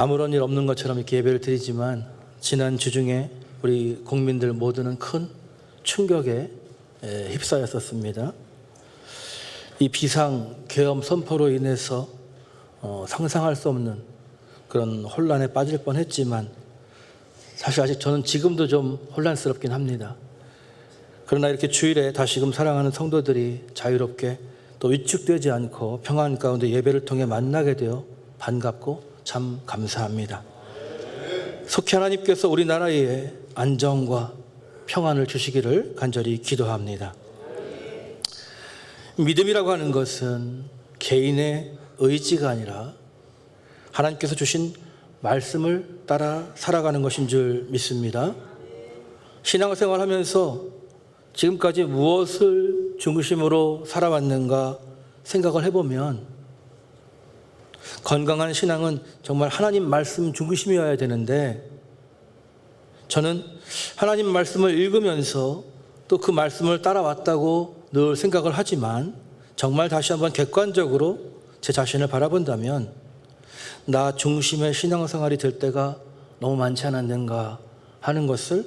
아무런 일 없는 것처럼 이렇게 예배를 드리지만 지난 주중에 우리 국민들 모두는 큰 충격에 휩싸였었습니다. 이 비상 계엄 선포로 인해서 상상할 수 없는 그런 혼란에 빠질 뻔했지만 사실 아직 저는 지금도 좀 혼란스럽긴 합니다. 그러나 이렇게 주일에 다시금 사랑하는 성도들이 자유롭게 또 위축되지 않고 평안 가운데 예배를 통해 만나게 되어 반갑고 참 감사합니다. 속히 하나님께서 우리나라에 안정과 평안을 주시기를 간절히 기도합니다. 믿음이라고 하는 것은 개인의 의지가 아니라 하나님께서 주신 말씀을 따라 살아가는 것인 줄 믿습니다. 신앙생활 하면서 지금까지 무엇을 중심으로 살아왔는가 생각을 해보면 건강한 신앙은 정말 하나님 말씀 중심이어야 되는데 저는 하나님 말씀을 읽으면서 또 그 말씀을 따라왔다고 늘 생각을 하지만 정말 다시 한번 객관적으로 제 자신을 바라본다면 나 중심의 신앙생활이 될 때가 너무 많지 않았는가 하는 것을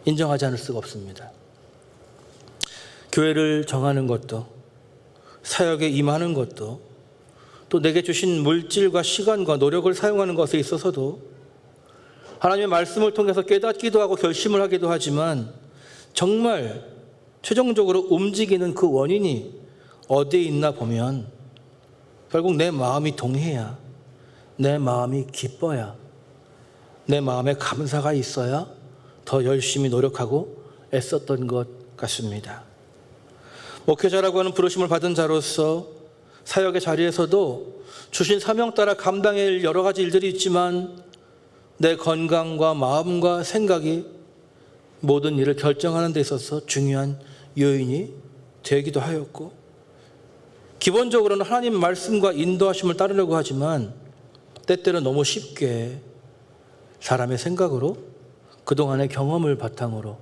인정하지 않을 수가 없습니다. 교회를 정하는 것도 사역에 임하는 것도 또 내게 주신 물질과 시간과 노력을 사용하는 것에 있어서도 하나님의 말씀을 통해서 깨닫기도 하고 결심을 하기도 하지만 정말 최종적으로 움직이는 그 원인이 어디에 있나 보면 결국 내 마음이 동해야, 내 마음이 기뻐야, 내 마음에 감사가 있어야 더 열심히 노력하고 애썼던 것 같습니다. 목회자라고 하는 부르심을 받은 자로서 사역의 자리에서도 주신 사명 따라 감당해야 할 여러 가지 일들이 있지만 내 건강과 마음과 생각이 모든 일을 결정하는 데 있어서 중요한 요인이 되기도 하였고 기본적으로는 하나님 말씀과 인도하심을 따르려고 하지만 때때로 너무 쉽게 사람의 생각으로 그동안의 경험을 바탕으로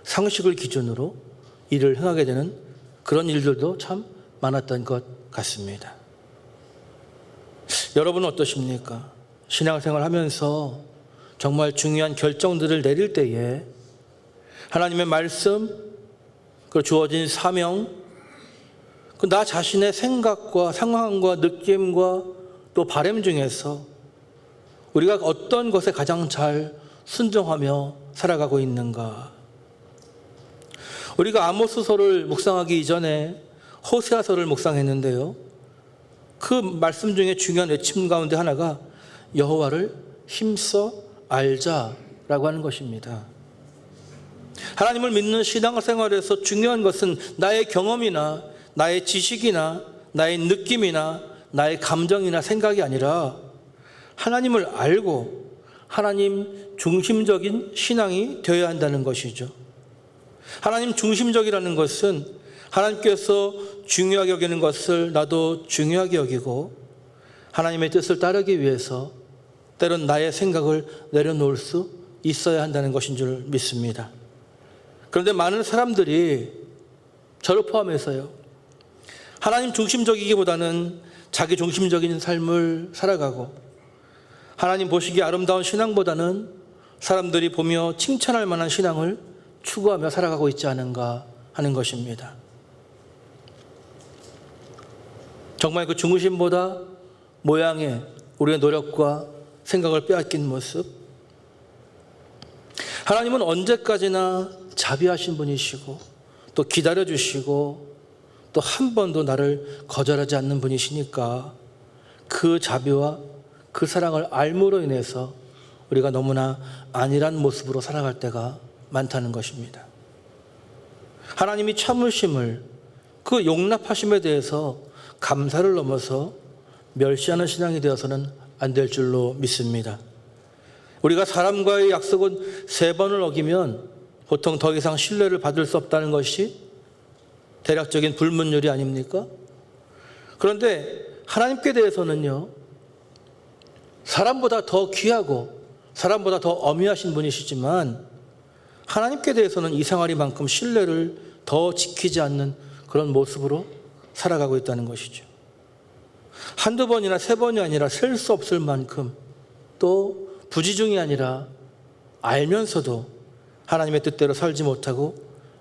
상식을 기준으로 일을 행하게 되는 그런 일들도 참 많았던 것 같습니다. 여러분은 어떠십니까? 신앙생활 하면서 정말 중요한 결정들을 내릴 때에 하나님의 말씀, 그 주어진 사명, 나 자신의 생각과 상황과 느낌과 또 바람 중에서 우리가 어떤 것에 가장 잘 순종하며 살아가고 있는가? 우리가 아모스서를 묵상하기 이전에 호세아서를 묵상했는데요. 그 말씀 중에 중요한 외침 가운데 하나가 여호와를 힘써 알자라고 하는 것입니다. 하나님을 믿는 신앙생활에서 중요한 것은 나의 경험이나 나의 지식이나 나의 느낌이나 나의 감정이나 생각이 아니라 하나님을 알고 하나님 중심적인 신앙이 되어야 한다는 것이죠. 하나님 중심적이라는 것은 하나님께서 중요하게 여기는 것을 나도 중요하게 여기고 하나님의 뜻을 따르기 위해서 때론 나의 생각을 내려놓을 수 있어야 한다는 것인 줄 믿습니다. 그런데 많은 사람들이 저를 포함해서요, 하나님 중심적이기보다는 자기 중심적인 삶을 살아가고 하나님 보시기에 아름다운 신앙보다는 사람들이 보며 칭찬할 만한 신앙을 추구하며 살아가고 있지 않은가 하는 것입니다. 정말 그 중심보다 모양에 우리의 노력과 생각을 빼앗긴 모습. 하나님은 언제까지나 자비하신 분이시고 또 기다려주시고 또 한 번도 나를 거절하지 않는 분이시니까 그 자비와 그 사랑을 알므로 인해서 우리가 너무나 안일한 모습으로 살아갈 때가 많다는 것입니다. 하나님이 참으심을, 그 용납하심에 대해서 감사를 넘어서 멸시하는 신앙이 되어서는 안 될 줄로 믿습니다. 우리가 사람과의 약속은 3번을 어기면 보통 더 이상 신뢰를 받을 수 없다는 것이 대략적인 불문율이 아닙니까? 그런데 하나님께 대해서는요, 사람보다 더 귀하고 사람보다 더 엄위하신 분이시지만 하나님께 대해서는 이상하리만큼 신뢰를 더 지키지 않는 그런 모습으로 살아가고 있다는 것이죠. 한두 번이나 세 번이 아니라 셀 수 없을 만큼 또 부지중이 아니라 알면서도 하나님의 뜻대로 살지 못하고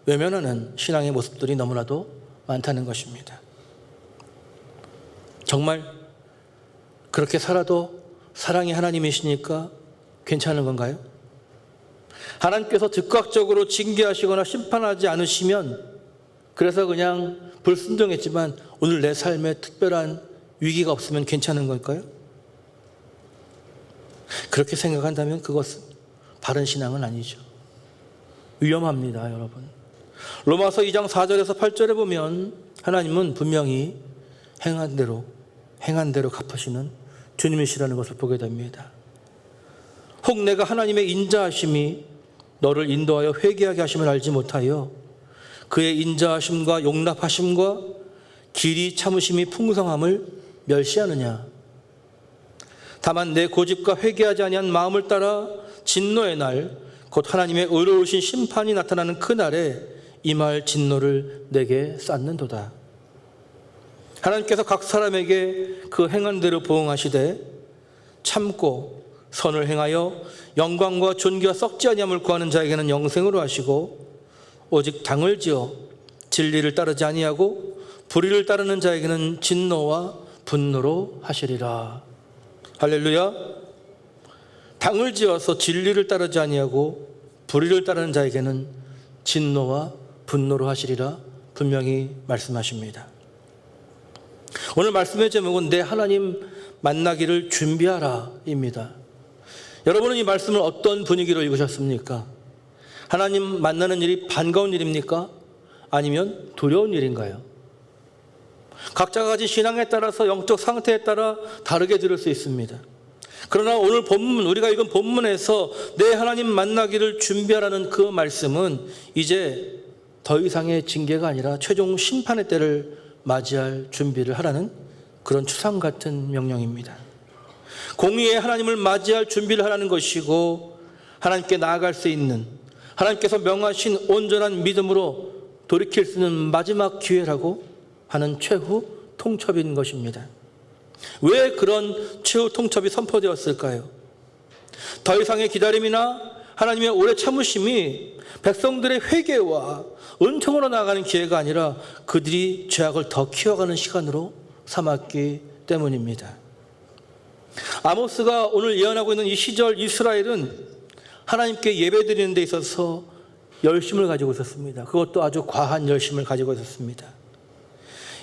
외면하는 신앙의 모습들이 너무나도 많다는 것입니다. 정말 그렇게 살아도 사랑이 하나님이시니까 괜찮은 건가요? 하나님께서 즉각적으로 징계하시거나 심판하지 않으시면 그래서 그냥 불순종했지만 오늘 내 삶에 특별한 위기가 없으면 괜찮은 걸까요? 그렇게 생각한다면 그것은 바른 신앙은 아니죠. 위험합니다, 여러분. 로마서 2장 4절에서 8절에 보면 하나님은 분명히 행한 대로 갚으시는 주님이시라는 것을 보게 됩니다. 혹 내가 하나님의 인자하심이 너를 인도하여 회개하게 하심을 알지 못하여 그의 인자하심과 용납하심과 길이 참으심이 풍성함을 멸시하느냐. 다만 내 고집과 회개하지 아니한 마음을 따라 진노의 날, 곧 하나님의 의로우신 심판이 나타나는 그날에 임할 진노를 내게 쌓는도다. 하나님께서 각 사람에게 그 행한 대로 보응하시되 참고 선을 행하여 영광과 존귀와 썩지 아니함을 구하는 자에게는 영생으로 하시고 오직 당을 지어 진리를 따르지 아니하고 불의를 따르는 자에게는 진노와 분노로 하시리라. 할렐루야. 당을 지어서 진리를 따르지 아니하고 불의를 따르는 자에게는 진노와 분노로 하시리라 분명히 말씀하십니다. 오늘 말씀의 제목은 내 하나님 만나기를 준비하라 입니다. 여러분은 이 말씀을 어떤 분위기로 읽으셨습니까? 하나님 만나는 일이 반가운 일입니까? 아니면 두려운 일인가요? 각자가 가진 신앙에 따라서 영적 상태에 따라 다르게 들을 수 있습니다. 그러나 오늘 본문, 우리가 읽은 본문에서 내 하나님 만나기를 준비하라는 그 말씀은 이제 더 이상의 징계가 아니라 최종 심판의 때를 맞이할 준비를 하라는 그런 추상 같은 명령입니다. 공의의 하나님을 맞이할 준비를 하라는 것이고 하나님께 나아갈 수 있는, 하나님께서 명하신 온전한 믿음으로 돌이킬 수 있는 마지막 기회라고 하는 최후 통첩인 것입니다. 왜 그런 최후 통첩이 선포되었을까요? 더 이상의 기다림이나 하나님의 오래 참으심이 백성들의 회개와 은총으로 나아가는 기회가 아니라 그들이 죄악을 더 키워가는 시간으로 삼았기 때문입니다. 아모스가 오늘 예언하고 있는 이 시절 이스라엘은 하나님께 예배드리는 데 있어서 열심을 가지고 있었습니다. 그것도 아주 과한 열심을 가지고 있었습니다.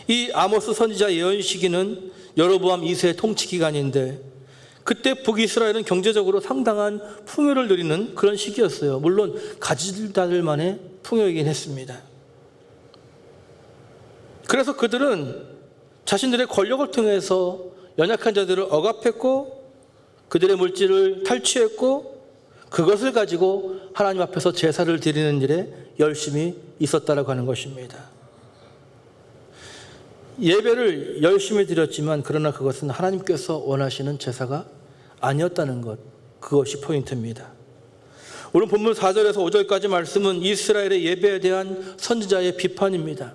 이 아모스 선지자 예언 시기는 여로보암 2세 통치 기간인데 그때 북이스라엘은 경제적으로 상당한 풍요를 누리는 그런 시기였어요. 물론 가지다들만의 풍요이긴 했습니다. 그래서 그들은 자신들의 권력을 통해서 연약한 자들을 억압했고 그들의 물질을 탈취했고 그것을 가지고 하나님 앞에서 제사를 드리는 일에 열심히 있었다라고 하는 것입니다. 예배를 열심히 드렸지만 그러나 그것은 하나님께서 원하시는 제사가 아니었다는 것, 그것이 포인트입니다. 오늘 본문 4절에서 5절까지 말씀은 이스라엘의 예배에 대한 선지자의 비판입니다.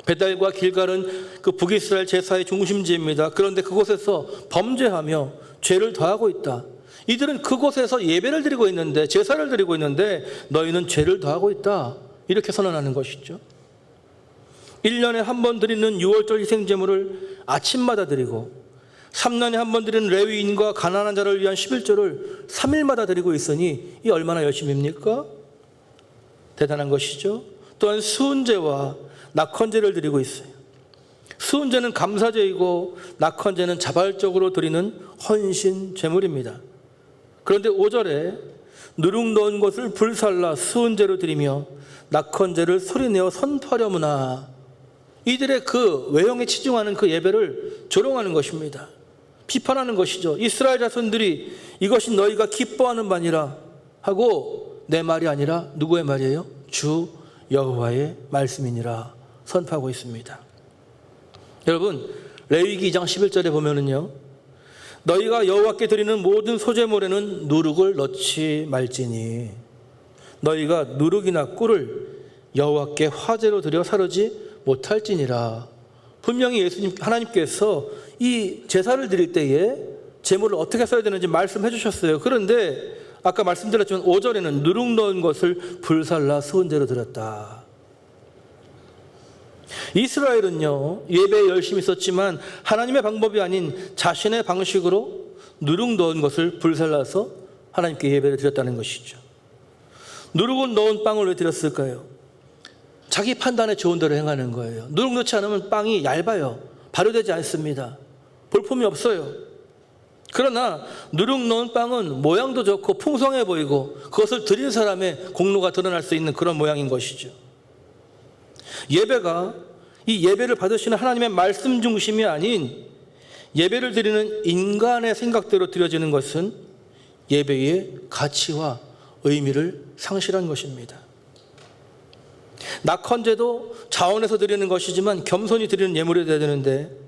베달과 길갈은 그 북이스라엘 제사의 중심지입니다. 그런데 그곳에서 범죄하며 죄를 더하고 있다. 이들은 그곳에서 예배를 드리고 있는데, 제사를 드리고 있는데 너희는 죄를 더하고 있다. 이렇게 선언하는 것이죠. 1년에 한 번 드리는 6월절 희생제물을 아침마다 드리고 3년에 한 번 드리는 레위인과 가난한 자를 위한 11조를 3일마다 드리고 있으니 이 얼마나 열심입니까? 대단한 것이죠. 또한 수은제와 낙헌제를 드리고 있어요. 수은제는 감사제이고 낙헌제는 자발적으로 드리는 헌신 제물입니다. 그런데 5절에 누룩 넣은 것을 불살라 수은제로 드리며 낙헌제를 소리내어 선포하려무나, 이들의 그 외형에 치중하는 그 예배를 조롱하는 것입니다. 비판하는 것이죠. 이스라엘 자손들이 이것이 너희가 기뻐하는 바니라 하고 내 말이 아니라 누구의 말이에요? 주 여호와의 말씀이니라 선포하고 있습니다. 여러분, 레위기 2장 11절에 보면은요, 너희가 여호와께 드리는 모든 소제물에는 누룩을 넣지 말지니 너희가 누룩이나 꿀을 여호와께 화제로 드려 사르지 못할지니라. 분명히 하나님께서 이 제사를 드릴 때에 제물을 어떻게 써야 되는지 말씀해 주셨어요. 그런데 아까 말씀드렸지만 5절에는 누룩 넣은 것을 불살라 수은제로 드렸다. 이스라엘은요, 예배에 열심히 있었지만 하나님의 방법이 아닌 자신의 방식으로 누룩 넣은 것을 불살라서 하나님께 예배를 드렸다는 것이죠. 누룩을 넣은 빵을 왜 드렸을까요? 자기 판단에 좋은 대로 행하는 거예요. 누룩 넣지 않으면 빵이 얇아요. 발효되지 않습니다. 볼품이 없어요. 그러나 누룩 넣은 빵은 모양도 좋고 풍성해 보이고 그것을 드린 사람의 공로가 드러날 수 있는 그런 모양인 것이죠. 예배가 이 예배를 받으시는 하나님의 말씀 중심이 아닌 예배를 드리는 인간의 생각대로 드려지는 것은 예배의 가치와 의미를 상실한 것입니다. 낙헌제도 자원해서 드리는 것이지만 겸손히 드리는 예물이 되어야 되는데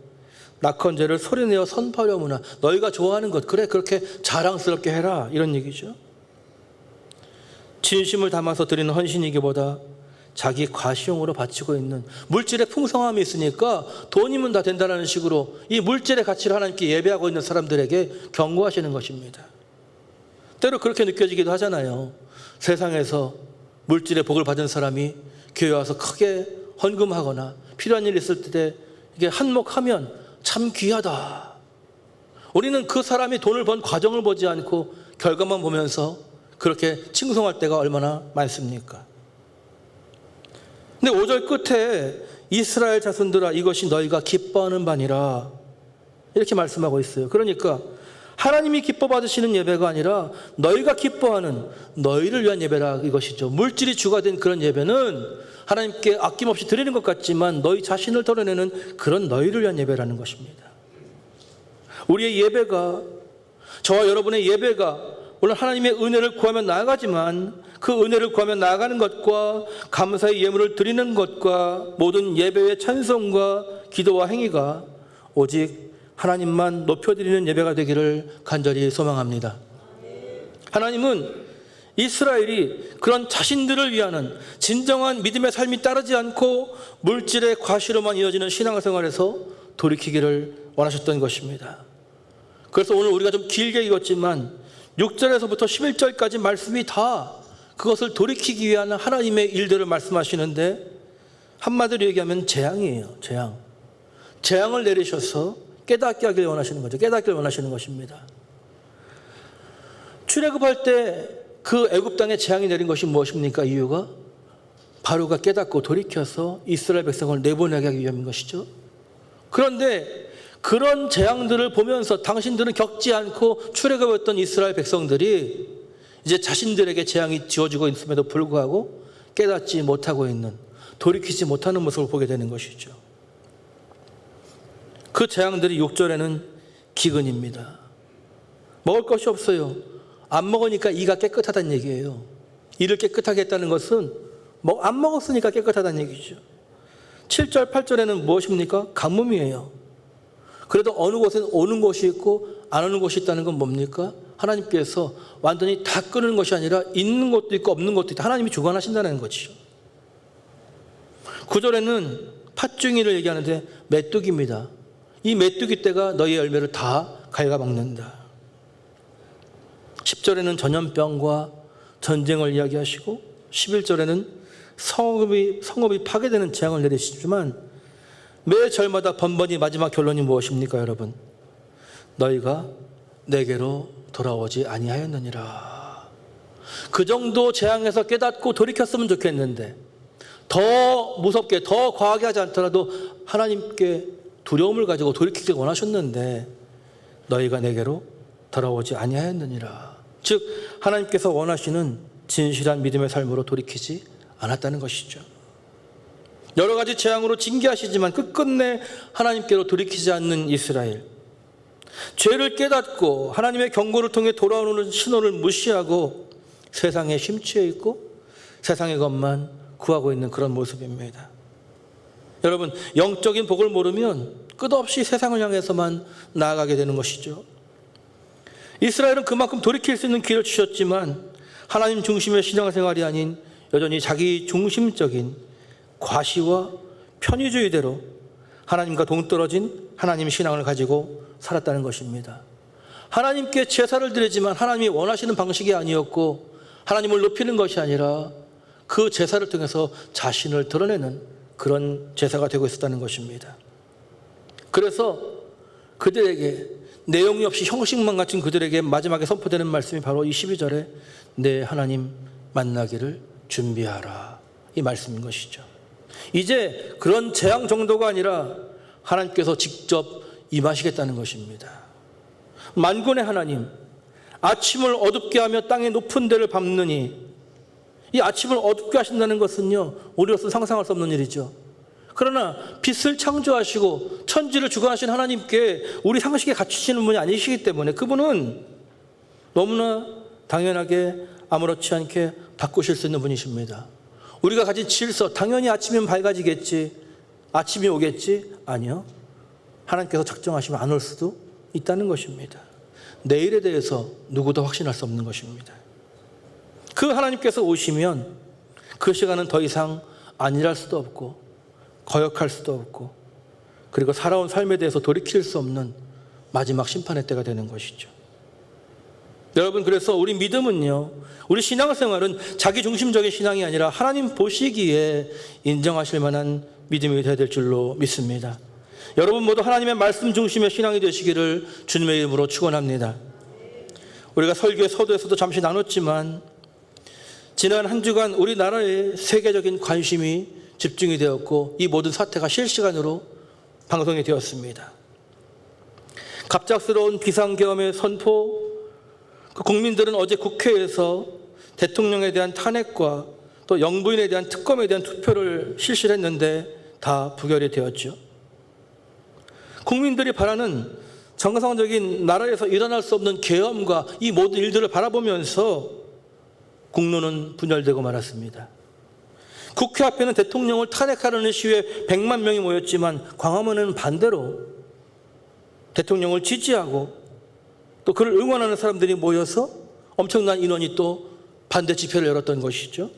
낙헌제를 소리내어 선포하려무나 너희가 좋아하는 것 그래 그렇게 자랑스럽게 해라 이런 얘기죠. 진심을 담아서 드리는 헌신이기보다 자기 과시용으로 바치고 있는 물질의 풍성함이 있으니까 돈이면 다 된다는 식으로 이 물질의 가치를 하나님께 예배하고 있는 사람들에게 경고하시는 것입니다. 때로 그렇게 느껴지기도 하잖아요. 세상에서 물질의 복을 받은 사람이 교회 와서 크게 헌금하거나 필요한 일 있을 때 이게 한몫하면 참 귀하다. 우리는 그 사람이 돈을 번 과정을 보지 않고 결과만 보면서 그렇게 칭송할 때가 얼마나 많습니까? 근데 5절 끝에 이스라엘 자손들아 이것이 너희가 기뻐하는 바니라 이렇게 말씀하고 있어요. 그러니까 하나님이 기뻐 받으시는 예배가 아니라 너희가 기뻐하는 너희를 위한 예배라 이것이죠. 물질이 주가 된 그런 예배는 하나님께 아낌없이 드리는 것 같지만 너희 자신을 드러내는 그런 너희를 위한 예배라는 것입니다. 우리의 예배가, 저와 여러분의 예배가 물론 하나님의 은혜를 구하며 나아가지만 그 은혜를 구하며 나아가는 것과 감사의 예물을 드리는 것과 모든 예배의 찬송과 기도와 행위가 오직 하나님만 높여드리는 예배가 되기를 간절히 소망합니다. 하나님은 이스라엘이 그런 자신들을 위하는 진정한 믿음의 삶이 따르지 않고 물질의 과시로만 이어지는 신앙생활에서 돌이키기를 원하셨던 것입니다. 그래서 오늘 우리가 좀 길게 읽었지만 6절에서부터 11절까지 말씀이 다 그것을 돌이키기 위한 하나님의 일들을 말씀하시는데 한마디로 얘기하면 재앙이에요. 재앙을 내리셔서 깨닫게 하길 원하시는 거죠. 깨닫기를 원하시는 것입니다. 출애굽할 때 그 애굽 땅에 재앙이 내린 것이 무엇입니까? 이유가 바로가 깨닫고 돌이켜서 이스라엘 백성을 내보내게 하기 위함인 것이죠. 그런데 그런 재앙들을 보면서 당신들은 겪지 않고 출애굽했던 이스라엘 백성들이 이제 자신들에게 재앙이 지어지고 있음에도 불구하고 깨닫지 못하고 있는, 돌이키지 못하는 모습을 보게 되는 것이죠. 그 재앙들이 6절에는 기근입니다. 먹을 것이 없어요. 안 먹으니까 이가 깨끗하다는 얘기예요. 이를 깨끗하게 했다는 것은 안 먹었으니까 깨끗하다는 얘기죠. 7절, 8절에는 무엇입니까? 가뭄이에요. 그래도 어느 곳에는 오는 곳이 있고 안 오는 곳이 있다는 건 뭡니까? 하나님께서 완전히 다 끊는 것이 아니라 있는 것도 있고 없는 것도 있다. 하나님이 주관하신다는 거죠. 9절에는 팥중이를 얘기하는데 메뚜기입니다. 이 메뚜기 떼가 너희 열매를 다 갉아먹는다. 10절에는 전염병과 전쟁을 이야기하시고 11절에는 성읍이 파괴되는 재앙을 내리시지만 매 절마다 번번이 마지막 결론이 무엇입니까, 여러분? 너희가 내게로 돌아오지 아니하였느니라. 그 정도 재앙에서 깨닫고 돌이켰으면 좋겠는데 더 무섭게 더 과하게 하지 않더라도 하나님께 두려움을 가지고 돌이키길 원하셨는데 너희가 내게로 돌아오지 아니하였느니라. 즉 하나님께서 원하시는 진실한 믿음의 삶으로 돌이키지 않았다는 것이죠. 여러 가지 재앙으로 징계하시지만 끝끝내 하나님께로 돌이키지 않는 이스라엘, 죄를 깨닫고 하나님의 경고를 통해 돌아오는 신호를 무시하고 세상에 심취해 있고 세상의 것만 구하고 있는 그런 모습입니다. 여러분, 영적인 복을 모르면 끝없이 세상을 향해서만 나아가게 되는 것이죠. 이스라엘은 그만큼 돌이킬 수 있는 기회를 주셨지만 하나님 중심의 신앙생활이 아닌 여전히 자기 중심적인 과시와 편의주의대로 하나님과 동떨어진 하나님 신앙을 가지고 살았다는 것입니다. 하나님께 제사를 드리지만 하나님이 원하시는 방식이 아니었고 하나님을 높이는 것이 아니라 그 제사를 통해서 자신을 드러내는 그런 제사가 되고 있었다는 것입니다. 그래서 그들에게 내용이 없이 형식만 갖춘 그들에게 마지막에 선포되는 말씀이 바로 이 12절에 내 하나님 만나기를 준비하라, 이 말씀인 것이죠. 이제 그런 재앙 정도가 아니라 하나님께서 직접 임하시겠다는 것입니다. 만군의 하나님, 아침을 어둡게 하며 땅의 높은 데를 밟느니, 이 아침을 어둡게 하신다는 것은요, 우리로서 상상할 수 없는 일이죠. 그러나 빛을 창조하시고 천지를 주관하신 하나님께 우리 상식에 갖추시는 분이 아니시기 때문에 그분은 너무나 당연하게 아무렇지 않게 바꾸실 수 있는 분이십니다. 우리가 가진 질서, 당연히 아침이면 밝아지겠지, 아침이 오겠지, 아니요. 하나님께서 작정하시면 안 올 수도 있다는 것입니다. 내일에 대해서 누구도 확신할 수 없는 것입니다. 그 하나님께서 오시면 그 시간은 더 이상 안일할 수도 없고 거역할 수도 없고, 그리고 살아온 삶에 대해서 돌이킬 수 없는 마지막 심판의 때가 되는 것이죠. 여러분, 그래서 우리 믿음은요, 우리 신앙생활은 자기중심적인 신앙이 아니라 하나님 보시기에 인정하실 만한 믿음이 되어야 될 줄로 믿습니다. 여러분 모두 하나님의 말씀 중심의 신앙이 되시기를 주님의 이름으로 축원합니다. 우리가 설교의 서두에서도 잠시 나눴지만 지난 한 주간 우리나라의 세계적인 관심이 집중이 되었고 이 모든 사태가 실시간으로 방송이 되었습니다. 갑작스러운 비상계엄의 선포, 국민들은 어제 국회에서 대통령에 대한 탄핵과 또 영부인에 대한 특검에 대한 투표를 실시를 했는데 다 부결이 되었죠. 국민들이 바라는 정상적인 나라에서 일어날 수 없는 계엄과 이 모든 일들을 바라보면서 국론은 분열되고 말았습니다. 국회 앞에는 대통령을 탄핵하려는 시위에 100만 명이 모였지만 광화문에는 반대로 대통령을 지지하고 또 그를 응원하는 사람들이 모여서 엄청난 인원이 또 반대 집회를 열었던 것이죠.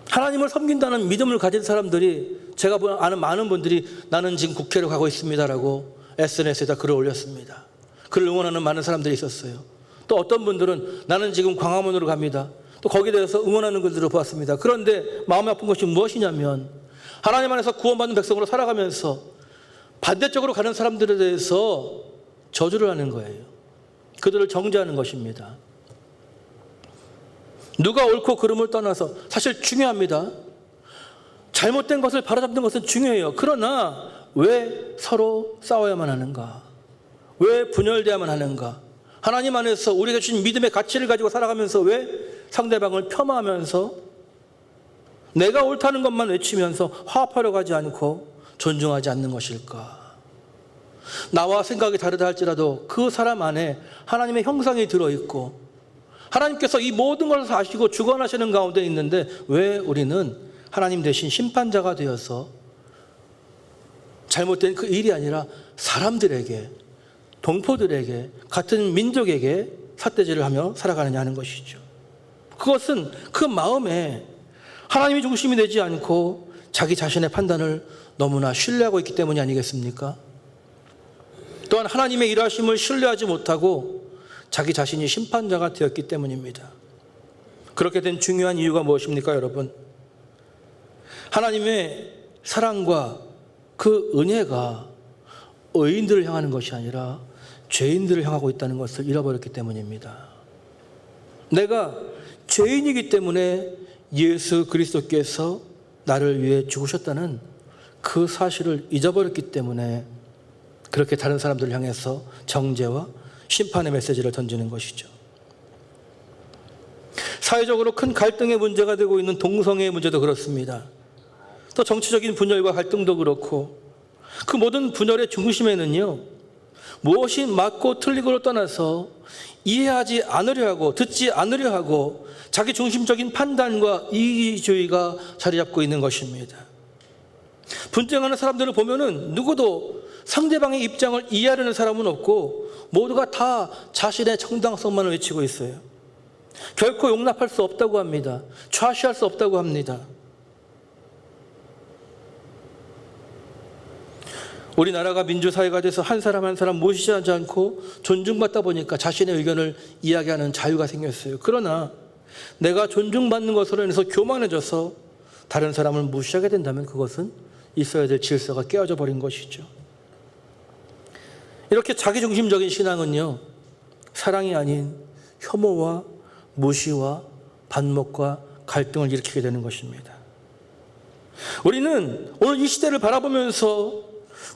하나님을 섬긴다는 믿음을 가진 사람들이, 제가 아는 많은 분들이 나는 지금 국회를 가고 있습니다라고 SNS에다 글을 올렸습니다. 그를 응원하는 많은 사람들이 있었어요. 또 어떤 분들은 나는 지금 광화문으로 갑니다. 또 거기에 대해서 응원하는 글들을 보았습니다. 그런데 마음이 아픈 것이 무엇이냐면 하나님 안에서 구원받는 백성으로 살아가면서 반대쪽으로 가는 사람들에 대해서 저주를 하는 거예요. 그들을 정죄하는 것입니다. 누가 옳고 그름을 떠나서 사실 중요합니다. 잘못된 것을 바로잡는 것은 중요해요. 그러나 왜 서로 싸워야만 하는가? 왜 분열되어야만 하는가? 하나님 안에서 우리가 주신 믿음의 가치를 가지고 살아가면서 왜 상대방을 폄하하면서 내가 옳다는 것만 외치면서 화합하려고 하지 않고 존중하지 않는 것일까? 나와 생각이 다르다 할지라도 그 사람 안에 하나님의 형상이 들어있고 하나님께서 이 모든 것을 아시고 주관하시는 가운데 있는데 왜 우리는 하나님 대신 심판자가 되어서 잘못된 그 일이 아니라 사람들에게, 동포들에게, 같은 민족에게 삿대질을 하며 살아가느냐 하는 것이죠. 그것은 그 마음에 하나님이 중심이 되지 않고 자기 자신의 판단을 너무나 신뢰하고 있기 때문이 아니겠습니까? 또한 하나님의 일하심을 신뢰하지 못하고 자기 자신이 심판자가 되었기 때문입니다. 그렇게 된 중요한 이유가 무엇입니까, 여러분? 하나님의 사랑과 그 은혜가 의인들을 향하는 것이 아니라 죄인들을 향하고 있다는 것을 잃어버렸기 때문입니다. 내가 죄인이기 때문에 예수 그리스도께서 나를 위해 죽으셨다는 그 사실을 잊어버렸기 때문에 그렇게 다른 사람들을 향해서 정죄와 심판의 메시지를 던지는 것이죠. 사회적으로 큰 갈등의 문제가 되고 있는 동성애의 문제도 그렇습니다. 또 정치적인 분열과 갈등도 그렇고 그 모든 분열의 중심에는요, 무엇이 맞고 틀리고를 떠나서 이해하지 않으려 하고 듣지 않으려 하고 자기 중심적인 판단과 이기주의가 자리 잡고 있는 것입니다. 분쟁하는 사람들을 보면은 누구도 상대방의 입장을 이해하려는 사람은 없고 모두가 다 자신의 정당성만 외치고 있어요. 결코 용납할 수 없다고 합니다. 좌시할 수 없다고 합니다. 우리나라가 민주사회가 돼서 한 사람 한 사람 무시하지 않고 존중받다 보니까 자신의 의견을 이야기하는 자유가 생겼어요. 그러나 내가 존중받는 것으로 인해서 교만해져서 다른 사람을 무시하게 된다면 그것은 있어야 될 질서가 깨어져 버린 것이죠. 이렇게 자기중심적인 신앙은요, 사랑이 아닌 혐오와 무시와 반목과 갈등을 일으키게 되는 것입니다. 우리는 오늘 이 시대를 바라보면서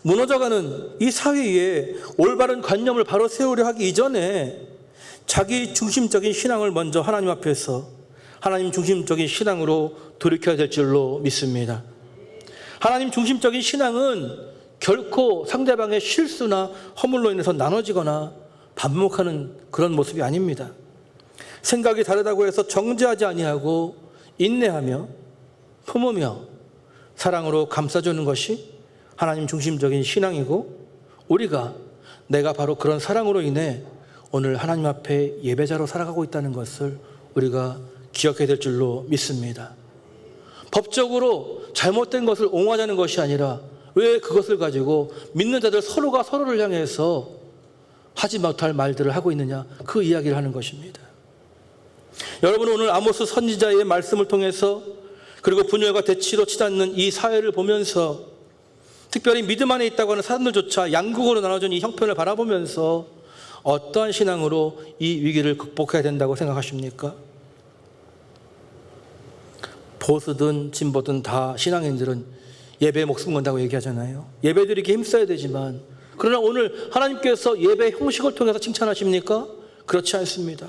무너져가는 이 사회에 올바른 관념을 바로 세우려 하기 이전에 자기 중심적인 신앙을 먼저 하나님 앞에서 하나님 중심적인 신앙으로 돌이켜야 될 줄로 믿습니다. 하나님 중심적인 신앙은 결코 상대방의 실수나 허물로 인해서 나눠지거나 반목하는 그런 모습이 아닙니다. 생각이 다르다고 해서 정죄하지 아니하고 인내하며 품으며 사랑으로 감싸주는 것이 하나님 중심적인 신앙이고, 우리가 내가 바로 그런 사랑으로 인해 오늘 하나님 앞에 예배자로 살아가고 있다는 것을 우리가 기억해야 될 줄로 믿습니다. 법적으로 잘못된 것을 옹호하자는 것이 아니라 왜 그것을 가지고 믿는 자들 서로가 서로를 향해서 하지 못할 말들을 하고 있느냐, 그 이야기를 하는 것입니다. 여러분은 오늘 아모스 선지자의 말씀을 통해서, 그리고 분열과 대치로 치닫는 이 사회를 보면서, 특별히 믿음 안에 있다고 하는 사람들조차 양극으로 나눠진 이 형편을 바라보면서 어떠한 신앙으로 이 위기를 극복해야 된다고 생각하십니까? 보수든 진보든 다 신앙인들은 예배에 목숨 건다고 얘기하잖아요. 예배드리기 힘써야 되지만, 그러나 오늘 하나님께서 예배 형식을 통해서 칭찬하십니까? 그렇지 않습니다.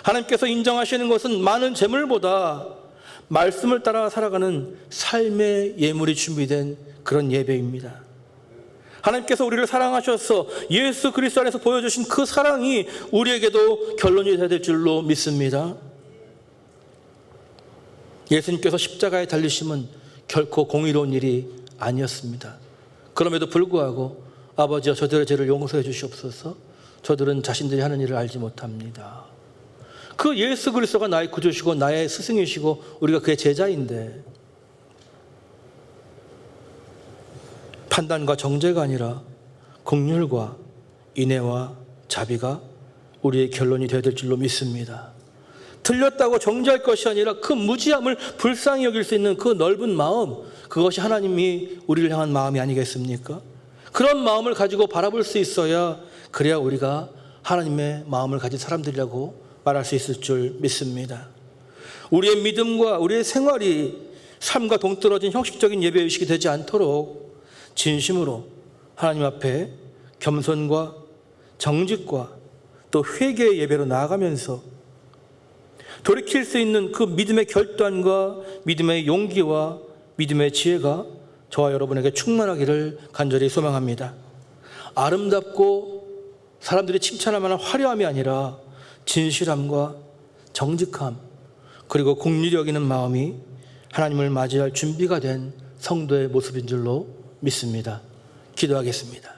하나님께서 인정하시는 것은 많은 재물보다 말씀을 따라 살아가는 삶의 예물이 준비된 그런 예배입니다. 하나님께서 우리를 사랑하셔서 예수 그리스도 안에서 보여주신 그 사랑이 우리에게도 결론이 되어야 될 줄로 믿습니다. 예수님께서 십자가에 달리심은 결코 공의로운 일이 아니었습니다. 그럼에도 불구하고 아버지여 저들의 죄를 용서해 주시옵소서, 저들은 자신들이 하는 일을 알지 못합니다. 그 예수 그리스도가 나의 구주시고 나의 스승이시고 우리가 그의 제자인데, 판단과 정죄가 아니라 긍휼과 인애와 자비가 우리의 결론이 되어야 될 줄로 믿습니다. 틀렸다고 정죄할 것이 아니라 그 무지함을 불쌍히 여길 수 있는 그 넓은 마음, 그것이 하나님이 우리를 향한 마음이 아니겠습니까? 그런 마음을 가지고 바라볼 수 있어야, 그래야 우리가 하나님의 마음을 가진 사람들이라고 말할 수 있을 줄 믿습니다. 우리의 믿음과 우리의 생활이 삶과 동떨어진 형식적인 예배의식이 되지 않도록 진심으로 하나님 앞에 겸손과 정직과 또 회개의 예배로 나아가면서 돌이킬 수 있는 그 믿음의 결단과 믿음의 용기와 믿음의 지혜가 저와 여러분에게 충만하기를 간절히 소망합니다. 아름답고 사람들이 칭찬할 만한 화려함이 아니라 진실함과 정직함, 그리고 긍휼히 여기는 마음이 하나님을 맞이할 준비가 된 성도의 모습인 줄로 믿습니다. 기도하겠습니다.